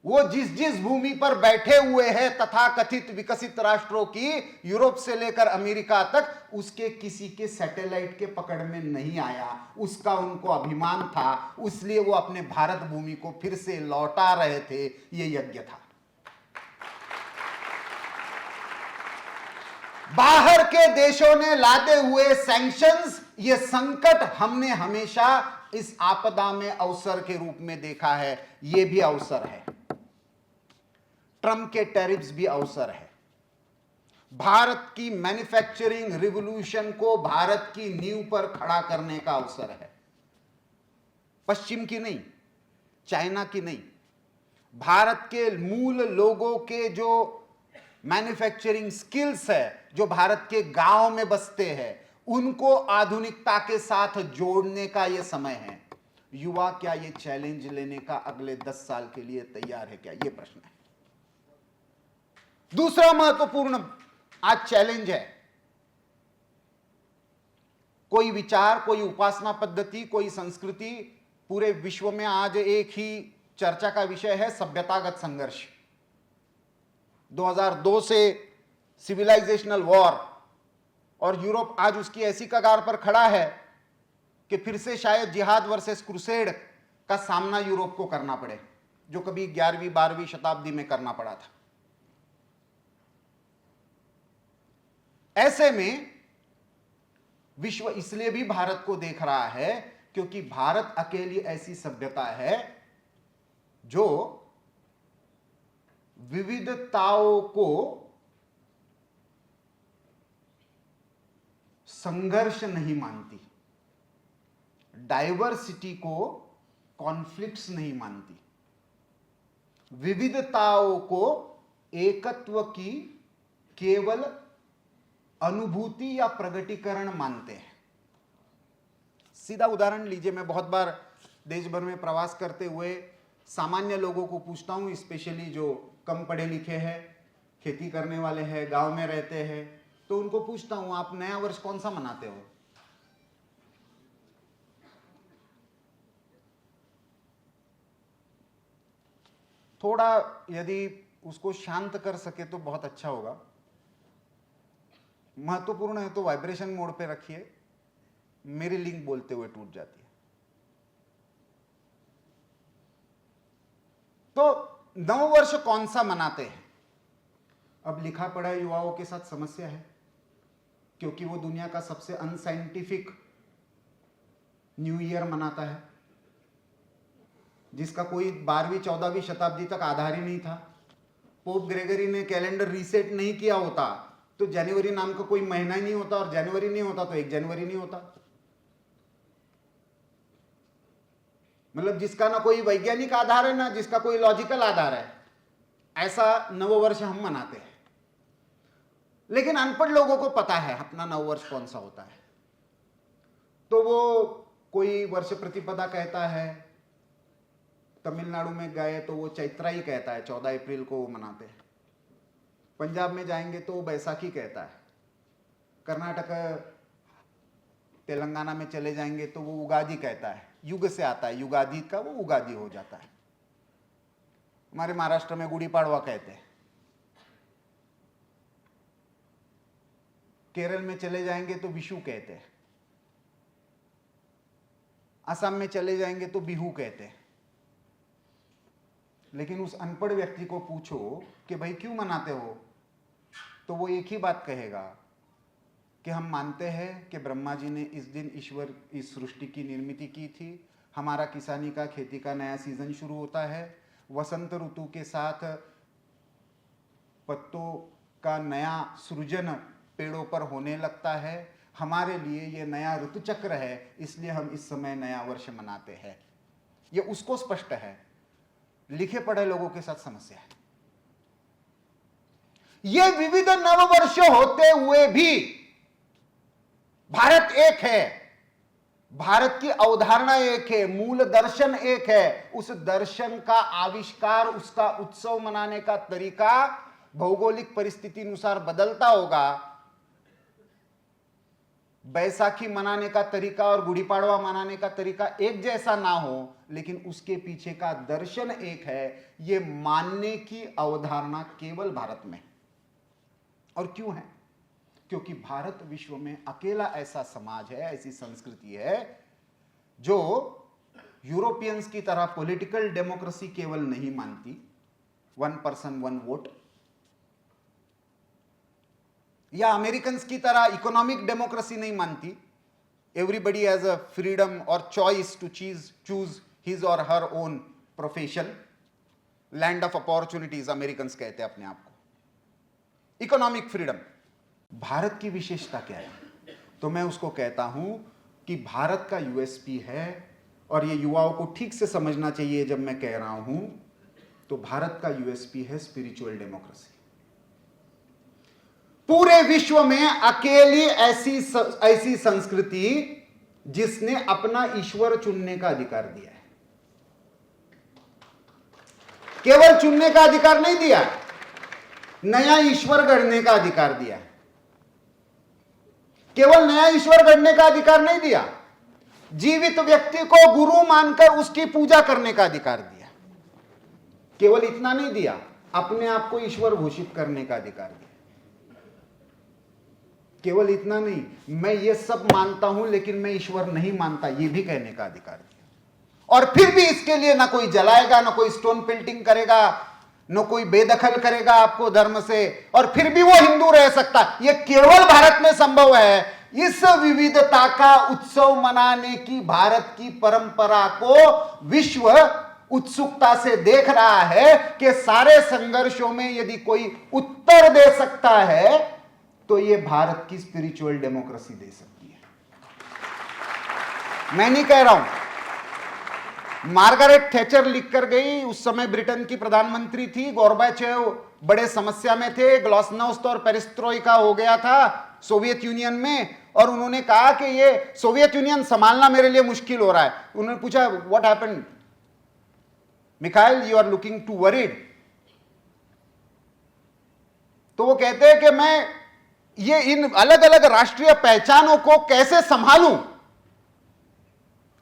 Speaker 1: वो जिस जिस भूमि पर बैठे हुए हैं तथाकथित विकसित राष्ट्रों की, यूरोप से लेकर अमेरिका तक, उसके किसी के सैटेलाइट के पकड़ में नहीं आया। उसका उनको अभिमान था, इसलिए वो अपने भारत भूमि को फिर से लौटा रहे थे। ये यज्ञ था। बाहर के देशों ने लादे हुए सैंक्शंस, ये संकट हमने हमेशा इस आपदा में अवसर के रूप में देखा है। ये भी अवसर है। ट्रंप के टैरिफ्स भी अवसर है। भारत की मैन्युफैक्चरिंग रिवॉल्यूशन को भारत की नींव पर खड़ा करने का अवसर है। पश्चिम की नहीं, चाइना की नहीं, भारत के मूल लोगों के जो मैन्युफैक्चरिंग स्किल्स है, जो भारत के गांव में बसते हैं, उनको आधुनिकता के साथ जोड़ने का यह समय है। युवा क्या ये चैलेंज लेने का अगले 10 साल के लिए तैयार है क्या? यह प्रश्न है। दूसरा महत्वपूर्ण आज चैलेंज है, कोई विचार, कोई उपासना पद्धति, कोई संस्कृति, पूरे विश्व में आज एक ही चर्चा का विषय है, सभ्यतागत संघर्ष। 2002 से सिविलाइजेशनल वॉर, और यूरोप आज उसकी ऐसी कगार पर खड़ा है कि फिर से शायद जिहाद वर्सेस क्रूसेड का सामना यूरोप को करना पड़े, जो कभी 11वीं 12वीं शताब्दी में करना पड़ा था। ऐसे में विश्व इसलिए भी भारत को देख रहा है क्योंकि भारत अकेली ऐसी सभ्यता है जो विविधताओं को संघर्ष नहीं मानती। डाइवर्सिटी को कॉन्फ्लिक्ट्स नहीं मानती, विविधताओं को एकत्व की केवल अनुभूति या प्रगटीकरण मानते हैं। सीधा उदाहरण लीजिए, मैं बहुत बार देश भर में प्रवास करते हुए सामान्य लोगों को पूछता हूं, स्पेशली जो कम पढ़े लिखे हैं, खेती करने वाले हैं, गांव में रहते हैं, तो उनको पूछता हूं आप नया वर्ष कौन सा मनाते हो? थोड़ा यदि उसको शांत कर सके तो बहुत अच्छा होगा। महत्वपूर्ण है तो वाइब्रेशन मोड पे रखिए, मेरी लिंक बोलते हुए टूट जाती है। तो नव वर्ष कौन सा मनाते हैं? अब लिखा पढ़ा युवाओं के साथ समस्या है, क्योंकि वो दुनिया का सबसे अनसाइंटिफिक न्यू ईयर मनाता है, जिसका कोई 12वीं 14वीं शताब्दी तक आधार ही नहीं था। पोप ग्रेगरी ने कैलेंडर रीसेट नहीं किया होता तो जनवरी नाम का कोई महीना ही नहीं होता, और जनवरी नहीं होता तो 1 जनवरी नहीं होता। मतलब जिसका ना कोई वैज्ञानिक आधार है ना जिसका कोई लॉजिकल आधार है, ऐसा नववर्ष हम मनाते हैं। लेकिन अनपढ़ लोगों को पता है अपना नववर्ष कौन सा होता है, तो वो कोई वर्ष प्रतिपदा कहता है, तमिलनाडु में गए तो वो चैत्रा ही कहता है, 14 अप्रैल को वो मनाते हैं। पंजाब में जाएंगे तो बैसाखी कहता है, कर्नाटक तेलंगाना में चले जाएंगे तो वो उगादी कहता है, युग से आता है, युगादी का वो उगादी हो जाता है। हमारे महाराष्ट्र में गुड़ी पाड़वा कहते हैं, केरल में चले जाएंगे तो विशु कहते हैं, असम में चले जाएंगे तो बिहू कहते हैं। लेकिन उस अनपढ़ व्यक्ति को पूछो कि भाई क्यों मनाते हो, तो वो एक ही बात कहेगा कि हम मानते हैं कि ब्रह्मा जी ने इस दिन ईश्वर इस सृष्टि की निर्मित की थी, हमारा किसानी का खेती का नया सीजन शुरू होता है, वसंत ऋतु के साथ पत्तों का नया सृजन पेड़ों पर होने लगता है, हमारे लिए ये नया ऋतु चक्र है, इसलिए हम इस समय नया वर्ष मनाते हैं। ये उसको स्पष्ट है, लिखे पढ़े लोगों के साथ समस्या है। ये विविध नववर्ष होते हुए भी भारत एक है, भारत की अवधारणा एक है, मूल दर्शन एक है। उस दर्शन का आविष्कार, उसका उत्सव मनाने का तरीका भौगोलिक परिस्थिति अनुसार बदलता होगा। बैसाखी मनाने का तरीका और गुड़ी पाड़वा मनाने का तरीका एक जैसा ना हो, लेकिन उसके पीछे का दर्शन एक है। यह मानने की अवधारणा केवल भारत में। और क्यों है? क्योंकि भारत विश्व में अकेला ऐसा समाज है, ऐसी संस्कृति है जो यूरोपियंस की तरह पॉलिटिकल डेमोक्रेसी केवल नहीं मानती, 1 पर्सन 1 वोट, या अमेरिकन्स की तरह इकोनॉमिक डेमोक्रेसी नहीं मानती, एवरीबडी हैज अ फ्रीडम और चॉइस टू चूज हिज और her own profession, land of opportunities Americans कहते हैं अपने आप को, इकोनॉमिक फ्रीडम। भारत की विशेषता क्या है? तो मैं उसको कहता हूं कि भारत का यूएसपी है, और ये युवाओं को ठीक से समझना चाहिए जब मैं कह रहा हूं, तो भारत का यूएसपी है स्पिरिचुअल डेमोक्रेसी। पूरे विश्व में अकेली ऐसी संस्कृति जिसने अपना ईश्वर चुनने का अधिकार दिया है। केवल चुनने का अधिकार नहीं दिया, नया ईश्वर गढ़ने का अधिकार दिया है। केवल नया ईश्वर गढ़ने का अधिकार नहीं दिया, जीवित व्यक्ति को गुरु मानकर उसकी पूजा करने का अधिकार दिया। केवल इतना नहीं दिया, अपने आप को ईश्वर घोषित करने का अधिकार दिया। केवल इतना नहीं, मैं ये सब मानता हूं लेकिन मैं ईश्वर नहीं मानता, ये भी कहने का अधिकार दिया। और फिर भी इसके लिए ना कोई जलाएगा, ना कोई स्टोन पेल्टिंग करेगा, न कोई बेदखल करेगा आपको धर्म से, और फिर भी वो हिंदू रह सकता। ये केवल भारत में संभव है। इस विविधता का उत्सव मनाने की भारत की परंपरा को विश्व उत्सुकता से देख रहा है कि सारे संघर्षों में यदि कोई उत्तर दे सकता है तो ये भारत की स्पिरिचुअल डेमोक्रेसी दे सकती है। मैं नहीं कह रहा हूं, मार्गारेट थैचर लिख कर गई, उस समय ब्रिटेन की प्रधानमंत्री थी, गोर्बाचेव बड़े समस्या में थे, ग्लासनोस्ट और पेरिस्ट्रोइका हो गया था सोवियत यूनियन में, और उन्होंने कहा कि ये सोवियत यूनियन संभालना मेरे लिए मुश्किल हो रहा है। उन्होंने पूछा what happened Mikhail, you are looking too worried. तो वो कहते हैं कि मैं ये इन अलग अलग राष्ट्रीय पहचानों को कैसे संभालूं,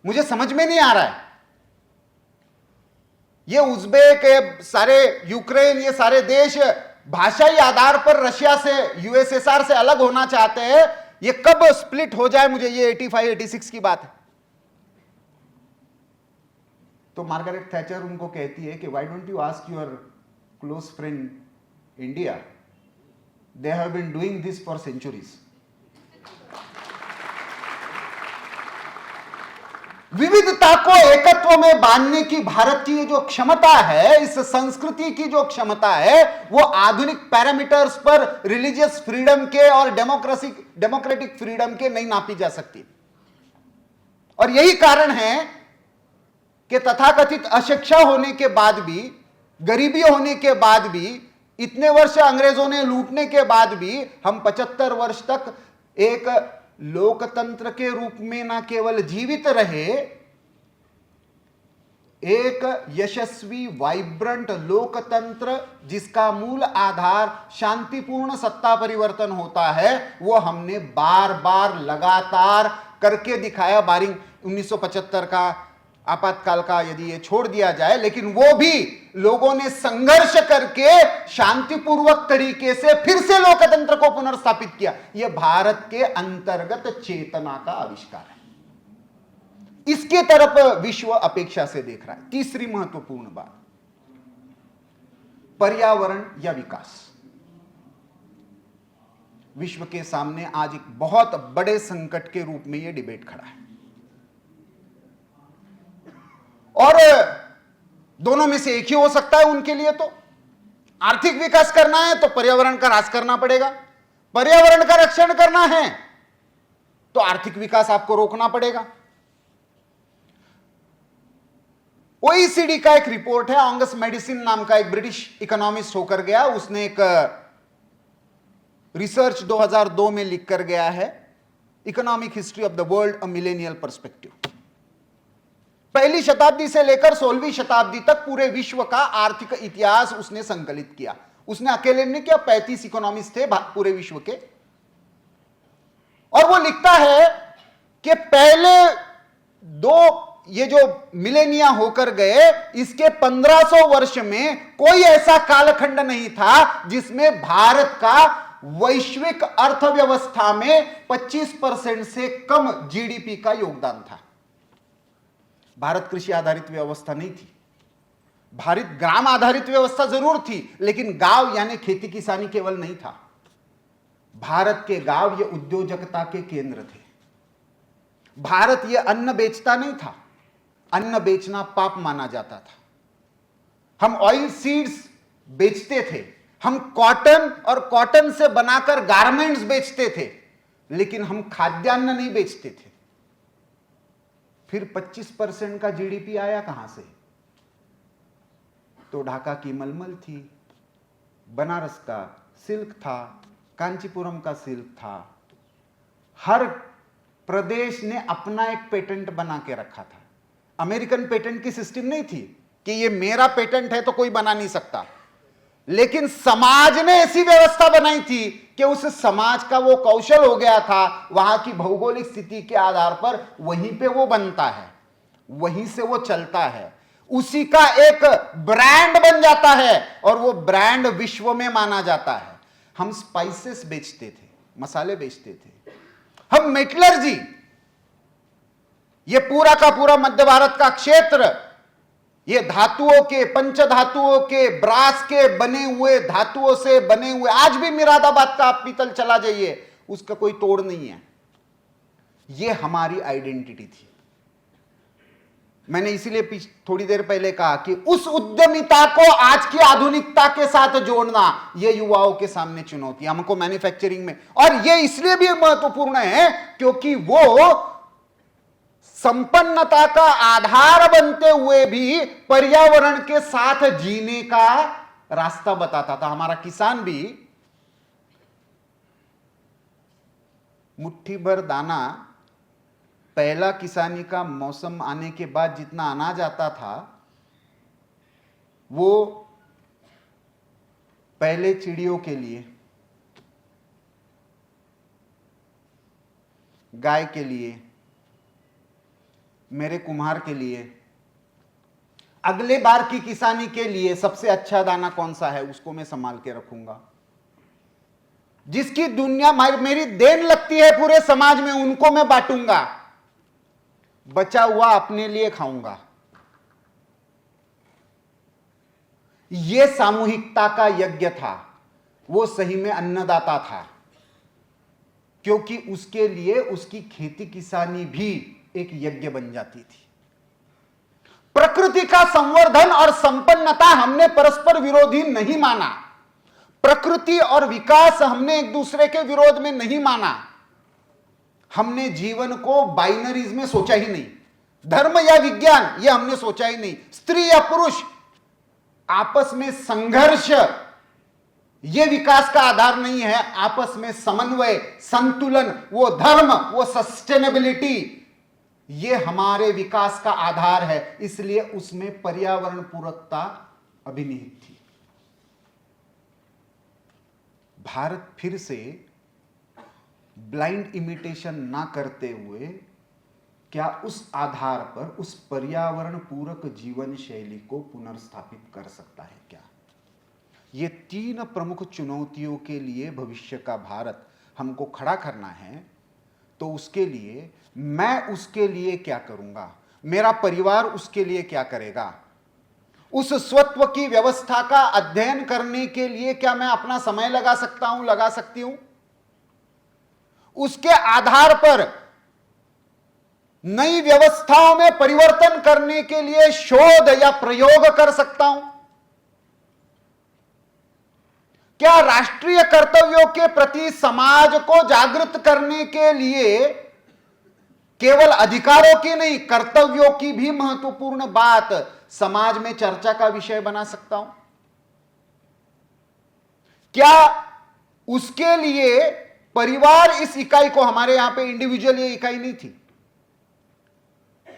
Speaker 1: मुझे समझ में नहीं आ रहा है। ये उज्बेक, ये सारे यूक्रेन, ये सारे देश भाषाई आधार पर रशिया से, यूएसएसआर से अलग होना चाहते हैं। ये कब स्प्लिट हो जाए, मुझे ये 85-86 की बात है। तो मार्गारेट थैचर उनको कहती है कि why don't you ask your close friend India, they have been doing this for centuries. विविधता को एकत्व में बांधने की भारत की जो क्षमता है, इस संस्कृति की जो क्षमता है, वो आधुनिक पैरामीटर्स पर रिलीजियस फ्रीडम के और डेमोक्रेटिक फ्रीडम के नहीं नापी जा सकती। और यही कारण है कि तथाकथित अशिक्षा होने के बाद भी, गरीबी होने के बाद भी, इतने वर्ष अंग्रेजों ने लूटने के बाद भी हम 75 वर्ष तक एक लोकतंत्र के रूप में ना केवल जीवित रहे, एक यशस्वी वाइब्रेंट लोकतंत्र जिसका मूल आधार शांतिपूर्ण सत्ता परिवर्तन होता है, वो हमने बार बार लगातार करके दिखाया। बारिंग 1975 का आपातकाल का यदि ये छोड़ दिया जाए, लेकिन वो भी लोगों ने संघर्ष करके शांतिपूर्वक तरीके से फिर से लोकतंत्र को पुनर्स्थापित किया। यह भारत के अंतर्गत चेतना का आविष्कार है। इसके तरफ विश्व अपेक्षा से देख रहा है। तीसरी महत्वपूर्ण बात, पर्यावरण या विकास। विश्व के सामने आज एक बहुत बड़े संकट के रूप में यह डिबेट खड़ा है, और दोनों में से एक ही हो सकता है उनके लिए। तो आर्थिक विकास करना है तो पर्यावरण का ह्रास करना पड़ेगा, पर्यावरण का रक्षण करना है तो आर्थिक विकास आपको रोकना पड़ेगा। ओईसीडी का एक रिपोर्ट है, ऑंगस मेडिसिन नाम का एक ब्रिटिश इकोनॉमिस्ट होकर गया, उसने एक रिसर्च 2002 में लिख कर गया है, economic history of the world a millennial perspective. पहली शताब्दी से लेकर 16वीं शताब्दी तक पूरे विश्व का आर्थिक इतिहास उसने संकलित किया। उसने अकेले नहीं किया, 35 इकोनॉमिस्ट थे पूरे विश्व के। और वो लिखता है कि पहले दो ये जो मिलेनिया होकर गए, इसके 1500 वर्ष में कोई ऐसा कालखंड नहीं था जिसमें भारत का वैश्विक अर्थव्यवस्था में 25% से कम जीडीपी का योगदान था। भारत कृषि आधारित व्यवस्था नहीं थी, भारत ग्राम आधारित व्यवस्था जरूर थी, लेकिन गांव यानी खेती किसानी केवल नहीं था। भारत के गांव ये उद्योजकता के केंद्र थे। भारत ये अन्न बेचता नहीं था, अन्न बेचना पाप माना जाता था। हम ऑयल सीड्स बेचते थे, हम कॉटन और कॉटन से बनाकर गारमेंट्स बेचते थे, लेकिन हम खाद्यान्न नहीं बेचते थे। फिर 25% का जीडीपी आया कहां से? तो ढाका की मलमल थी, बनारस का सिल्क था, कांचीपुरम का सिल्क था। हर प्रदेश ने अपना एक पेटेंट बना के रखा था। अमेरिकन पेटेंट की सिस्टम नहीं थी कि ये मेरा पेटेंट है तो कोई बना नहीं सकता, लेकिन समाज ने ऐसी व्यवस्था बनाई थी कि उस समाज का वो कौशल हो गया था, वहां की भौगोलिक स्थिति के आधार पर वहीं पे वो बनता है, वहीं से वो चलता है, उसी का एक ब्रांड बन जाता है और वो ब्रांड विश्व में माना जाता है। हम स्पाइसेस बेचते थे, मसाले बेचते थे, हम मेटलर्जी, ये पूरा का पूरा मध्य भारत का क्षेत्र, ये धातुओं के, पंच धातुओं के, ब्रास के बने हुए, धातुओं से बने हुए, आज भी मुरादाबाद का आप पीतल चला जाइए, उसका कोई तोड़ नहीं है। ये हमारी आइडेंटिटी थी। मैंने इसीलिए थोड़ी देर पहले कहा कि उस उद्यमिता को आज की आधुनिकता के साथ जोड़ना, ये युवाओं के सामने चुनौती हमको मैन्युफैक्चरिंग में। और ये इसलिए भी महत्वपूर्ण है क्योंकि वो संपन्नता का आधार बनते हुए भी पर्यावरण के साथ जीने का रास्ता बताता था। हमारा किसान भी मुट्ठी भर दाना, पहला किसानी का मौसम आने के बाद जितना अनाज आता था, वो पहले चिड़ियों के लिए, गाय के लिए, मेरे कुम्हार के लिए, अगले बार की किसानी के लिए सबसे अच्छा दाना कौन सा है उसको मैं संभाल के रखूंगा। जिसकी दुनिया मेरी देन लगती है पूरे समाज में, उनको मैं बांटूंगा, बचा हुआ अपने लिए खाऊंगा। यह सामूहिकता का यज्ञ था। वो सही में अन्नदाता था, क्योंकि उसके लिए उसकी खेती किसानी भी एक यज्ञ बन जाती थी। प्रकृति का संवर्धन और संपन्नता हमने परस्पर विरोधी नहीं माना। प्रकृति और विकास हमने एक दूसरे के विरोध में नहीं माना। हमने जीवन को बाइनरीज में सोचा ही नहीं। धर्म या विज्ञान यह हमने सोचा ही नहीं। स्त्री या पुरुष, आपस में संघर्ष यह विकास का आधार नहीं है। आपस में समन्वय, संतुलन, वो धर्म, वो सस्टेनेबिलिटी, ये हमारे विकास का आधार है। इसलिए उसमें पर्यावरण पूरकता अभिनिहित थी। भारत फिर से ब्लाइंड इमिटेशन ना करते हुए क्या उस आधार पर उस पर्यावरण पूरक जीवन शैली को पुनर्स्थापित कर सकता है क्या? ये तीन प्रमुख चुनौतियों के लिए भविष्य का भारत हमको खड़ा करना है। तो उसके लिए मैं उसके लिए क्या करूंगा, मेरा परिवार उसके लिए क्या करेगा, उस स्वत्व की व्यवस्था का अध्ययन करने के लिए क्या मैं अपना समय लगा सकता हूं, लगा सकती हूं? उसके आधार पर नई व्यवस्थाओं में परिवर्तन करने के लिए शोध या प्रयोग कर सकता हूं? क्या राष्ट्रीय कर्तव्यों के प्रति समाज को जागृत करने के लिए केवल अधिकारों की नहीं, कर्तव्यों की भी महत्वपूर्ण बात समाज में चर्चा का विषय बना सकता हूं? क्या उसके लिए परिवार इस इकाई को, हमारे यहां पे इंडिविजुअल ये इकाई नहीं थी,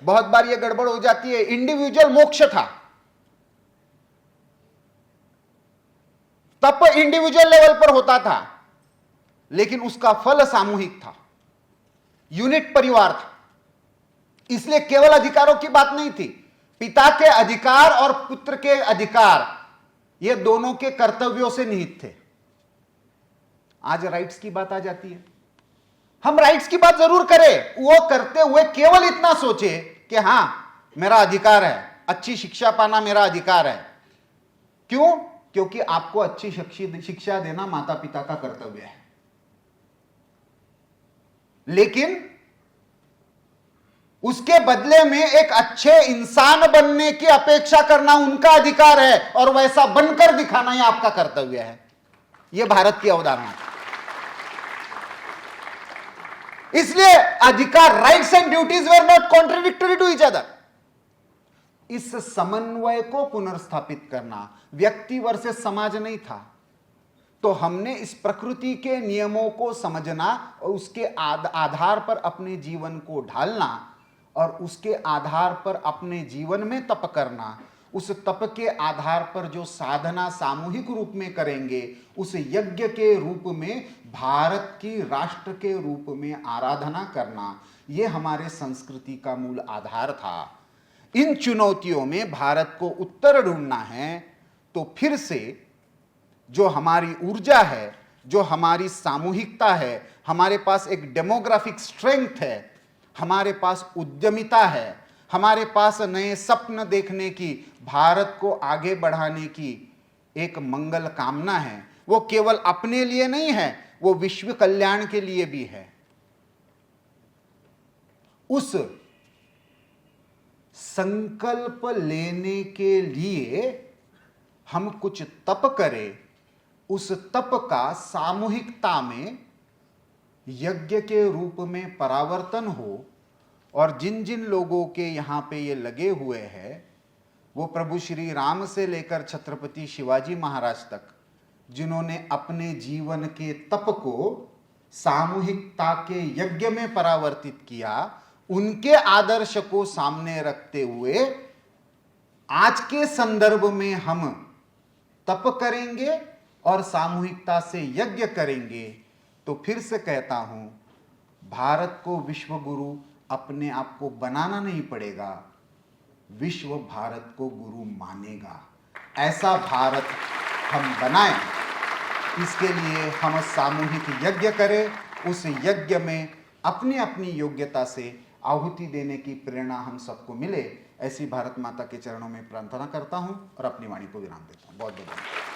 Speaker 1: बहुत बार ये गड़बड़ हो जाती है। इंडिविजुअल मोक्ष था, तप इंडिविजुअल लेवल पर होता था, लेकिन उसका फल सामूहिक था, यूनिट परिवार था। इसलिए केवल अधिकारों की बात नहीं थी। पिता के अधिकार और पुत्र के अधिकार, ये दोनों के कर्तव्यों से निहित थे। आज राइट्स की बात आ जाती है। हम राइट्स की बात जरूर करें, वो करते हुए केवल इतना सोचे कि हां मेरा अधिकार है, अच्छी शिक्षा पाना मेरा अधिकार है। क्यों? क्योंकि आपको अच्छी शिक्षा देना माता पिता का कर्तव्य है। लेकिन उसके बदले में एक अच्छे इंसान बनने की अपेक्षा करना उनका अधिकार है, और वैसा बनकर दिखाना ही आपका कर्तव्य है। यह भारत की अवधारणा है। इसलिए अधिकार, rights and duties were not contradictory to each other. इस समन्वय को पुनर्स्थापित करना, व्यक्ति वर्सेस समाज नहीं था। तो हमने इस प्रकृति के नियमों को समझना और उसके आधार पर अपने जीवन को ढालना, और उसके आधार पर अपने जीवन में तप करना। उस तप के आधार पर जो साधना सामूहिक रूप में करेंगे, उस यज्ञ के रूप में भारत की राष्ट्र के रूप में आराधना करना, यह हमारे संस्कृति का मूल आधार था। इन चुनौतियों में भारत को उत्तर ढूंढना है। तो फिर से जो हमारी ऊर्जा है, जो हमारी सामूहिकता है, हमारे पास एक डेमोग्राफिक स्ट्रेंथ है, हमारे पास उद्यमिता है, हमारे पास नए सपन देखने की, भारत को आगे बढ़ाने की एक मंगल कामना है। वो केवल अपने लिए नहीं है, वो विश्व कल्याण के लिए भी है। उस संकल्प लेने के लिए हम कुछ तप करें, उस तप का सामूहिकता में यज्ञ के रूप में परावर्तन हो, और जिन जिन लोगों के यहाँ पे ये लगे हुए हैं, वो प्रभु श्री राम से लेकर छत्रपति शिवाजी महाराज तक, जिन्होंने अपने जीवन के तप को सामूहिकता के यज्ञ में परावर्तित किया, उनके आदर्श को सामने रखते हुए आज के संदर्भ में हम तप करेंगे और सामूहिकता से यज्ञ करेंगे, तो फिर से कहता हूं, भारत को विश्व गुरु अपने आप को बनाना नहीं पड़ेगा, विश्व भारत को गुरु मानेगा। ऐसा भारत हम बनाएं, इसके लिए हम सामूहिक यज्ञ करें, उस यज्ञ में अपनी अपनी योग्यता से आहुति देने की प्रेरणा हम सबको मिले, ऐसी भारत माता के चरणों में प्रार्थना करता हूं और अपनी वाणी को विराम देता हूं। बहुत बहुत धन्यवाद।